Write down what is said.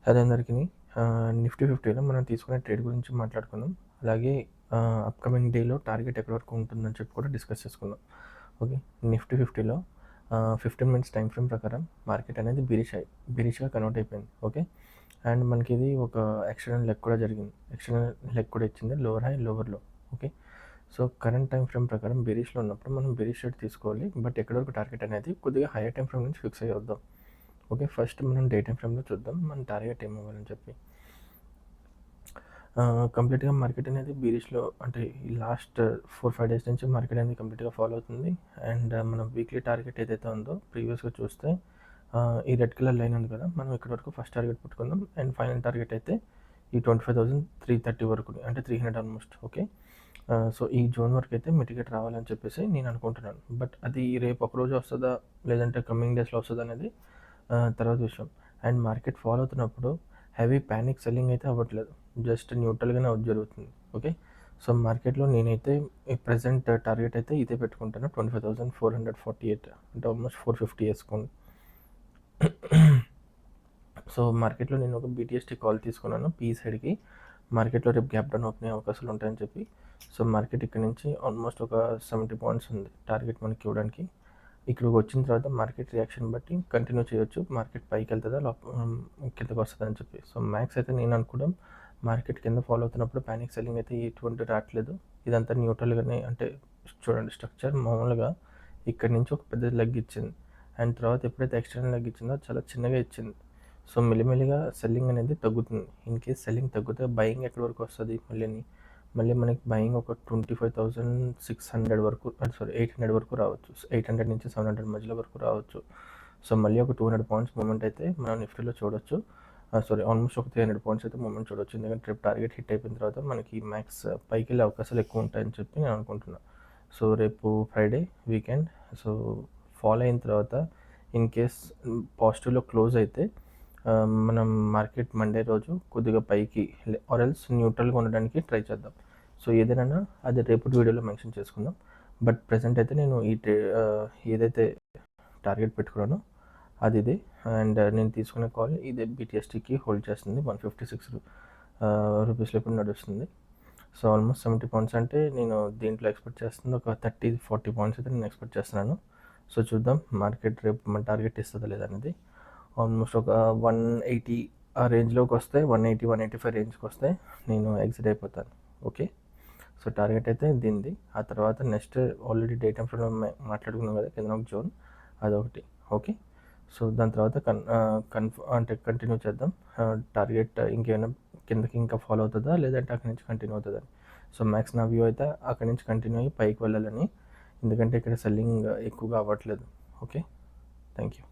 Hello అందరికీ. Nifty 50లో మనం తీసుకునే ట్రేడ్ గురించి మాట్లాడుకుందాం. అలాగే అప్కమింగ్ డేలో టార్గెట్ ఎక్కడి వరకు ఉంటుందని చెప్పి కూడా డిస్కస్ చేసుకుందాం. నిఫ్టీ 50లో 15 మినిట్స్ టైం ఫ్రేమ్ ప్రకారం మార్కెట్ అనేది బెరిష్గా కన్వర్ట్ అయిపోయింది. అండ్ మనకి ఇది ఒక ఎక్స్టర్నల్ లెగ్ కూడా జరిగింది. ఎక్స్టర్నల్ లెగ్ కూడా ఇచ్చింది, లోవర్ హై లోవర్ లో. సో కరెంట్ టైం ఫ్రేమ్ ప్రకారం బెరిష్లో ఉన్నప్పుడు మనం బెరిష్ రేట్ తీసుకోవాలి. బట్ ఎక్కడి వరకు టార్గెట్ అనేది కొద్దిగా హైయర్ టైం ఫ్రేమ్ నుంచి ఫిక్స్ అయ్యి వద్దాం. ఫస్ట్ మనం డే టైం ఫ్రేమ్లో చూద్దాం మన టార్గెట్ ఏమవ్వాలని చెప్పి. కంప్లీట్గా మార్కెట్ అనేది బీరిష్లో, అంటే ఈ లాస్ట్ 4-5 డేస్ నుంచి మార్కెట్ అనేది కంప్లీట్గా ఫాలో అవుతుంది. అండ్ మన వీక్లీ టార్గెట్ ఏదైతే ఉందో ప్రీవియస్గా చూస్తే ఈ రెడ్ కలర్ లైన్ ఉంది కదా, మనం ఇక్కడ వరకు ఫస్ట్ టార్గెట్ పెట్టుకుందాం. అండ్ ఫైనల్ టార్గెట్ అయితే ఈ 25,330 వరకు, అంటే 300 ఆల్మోస్ట్. సో ఈ జోన్ వరకు అయితే మిటిగేట్ రావాలని చెప్పేసి నేను అనుకుంటున్నాను. బట్ అది రేపు ఒకరోజు వస్తుందా లేదంటే కమింగ్ డేస్లో వస్తుందా అనేది తర్వాత విషయం. అండ్ మార్కెట్ ఫాలో అవుతున్నప్పుడు హెవీ ప్యానిక్ సెల్లింగ్ అయితే అవ్వట్లేదు, జస్ట్ న్యూట్రల్గానే జరుగుతుంది. సో మార్కెట్లో నేనైతే ప్రజెంట్ టార్గెట్ అయితే ఇదే పెట్టుకుంటాను, 25,448, అంటే ఆల్మోస్ట్ 450 వేసుకోండి. సో మార్కెట్లో నేను ఒక BTST కాల్ తీసుకున్నాను పీ సైడ్కి. మార్కెట్లో రేపు గ్యాప్ డౌన్ ఓపెన్ అయ్యే అవకాశాలు ఉంటాయని చెప్పి. సో మార్కెట్ ఇక్కడ నుంచి ఆల్మోస్ట్ ఒక 70 పాయింట్స్ ఉంది టార్గెట్ మనకి ఇవ్వడానికి. ఇక్కడికి వచ్చిన తర్వాత మార్కెట్ రియాక్షన్ బట్టి కంటిన్యూ చేయొచ్చు, మార్కెట్ పైకి వెళ్తుందా కిందకి వస్తుందా అని చెప్పి. సో మ్యాక్స్ అయితే నేను అనుకోవడం, మార్కెట్ కింద ఫాలో అవుతున్నప్పుడు ప్యానిక్ సెల్లింగ్ అయితే ఎటువంటి రావట్లేదు. ఇదంతా న్యూట్రల్గానే, అంటే చూడండి స్ట్రక్చర్ మామూలుగా ఇక్కడ నుంచి ఒక పెద్ద లెగ్ ఇచ్చింది. అండ్ తర్వాత ఎప్పుడైతే ఎక్స్టర్నల్ లెగ్ ఇచ్చిందో చాలా చిన్నగా ఇచ్చింది. సో మెల్లిమెల్లిగా సెల్లింగ్ అనేది తగ్గుతుంది. ఇన్ కేస్ సెల్లింగ్ తగ్గితే బయింగ్ ఎక్కడి వరకు వస్తుంది, మళ్ళీ మనకి బయింగ్ ఒక 25,600 వరకు, 800 వరకు రావచ్చు. 800 నుంచి 700 మధ్యలో వరకు రావచ్చు. సో మళ్ళీ ఒక 200 పాయింట్స్ మూమెంట్ అయితే మనం నిఫ్టీలో చూడొచ్చు. ఆల్మోస్ట్ ఒక 300 పాయింట్స్ అయితే మూమెంట్ చూడొచ్చు. ఎందుకంటే రేపు టార్గెట్ హిట్ అయిపోయిన తర్వాత మనకి మ్యాక్స్ పైకి వెళ్ళే అవకాశాలు ఎక్కువ ఉంటాయని చెప్పి నేను అనుకుంటున్నాను. సో రేపు ఫ్రైడే వీకెండ్, సో ఫాలో అయిన తర్వాత ఇన్ కేస్ పాజిటివ్లో క్లోజ్ అయితే మనం మార్కెట్ మండే రోజు కొద్దిగా పైకి ఆర్ఎల్స్ న్యూట్రల్గా ఉండడానికి ట్రై చేద్దాం. సో ఏదైనా అది రేపటి వీడియోలో మెన్షన్ చేసుకుందాం. బట్ ప్రజెంట్ అయితే నేను ఏదైతే టార్గెట్ పెట్టుకున్నానో అది ఇదే. అండ్ నేను తీసుకునే కాల్ ఇదే BTSTకి హోల్డ్ చేస్తుంది. 156 రూపీస్లో ఇప్పుడు నడుస్తుంది. సో ఆల్మోస్ట్ 70 పాయింట్స్, అంటే నేను దీంట్లో ఎక్స్పెక్ట్ చేస్తుంది ఒక 30-40 పాయింట్స్ అయితే నేను ఎక్స్పెక్ట్ చేస్తున్నాను. సో చూద్దాం మార్కెట్ రేపు మన టార్గెట్ ఇస్తుందా లేదనేది. ఆల్మోస్ట్ ఒక 180 ఆ రేంజ్లోకి వస్తే, 180-185 రేంజ్కి వస్తే నేను ఎగ్జిట్ అయిపోతాను. సో టార్గెట్ అయితే దీనిది. ఆ తర్వాత నెక్స్ట్ ఆల్రెడీ డే టైం ఫ్రేమ్లో మాట్లాడుకున్నాం కదా, కింద ఒక జోన్ అదొకటి. సో దాని తర్వాత కంటిన్యూ చేద్దాం. టార్గెట్ ఇంకేమైనా కిందకి ఇంకా ఫాలో అవుతుందా లేదంటే అక్కడి నుంచి కంటిన్యూ అవుతుందని. సో మ్యాక్స్ నా వ్యూ అయితే అక్కడి నుంచి కంటిన్యూ అయ్యి పైకి వెళ్ళాలని, ఎందుకంటే ఇక్కడ సెల్లింగ్ ఎక్కువగా అవ్వట్లేదు. Thank you.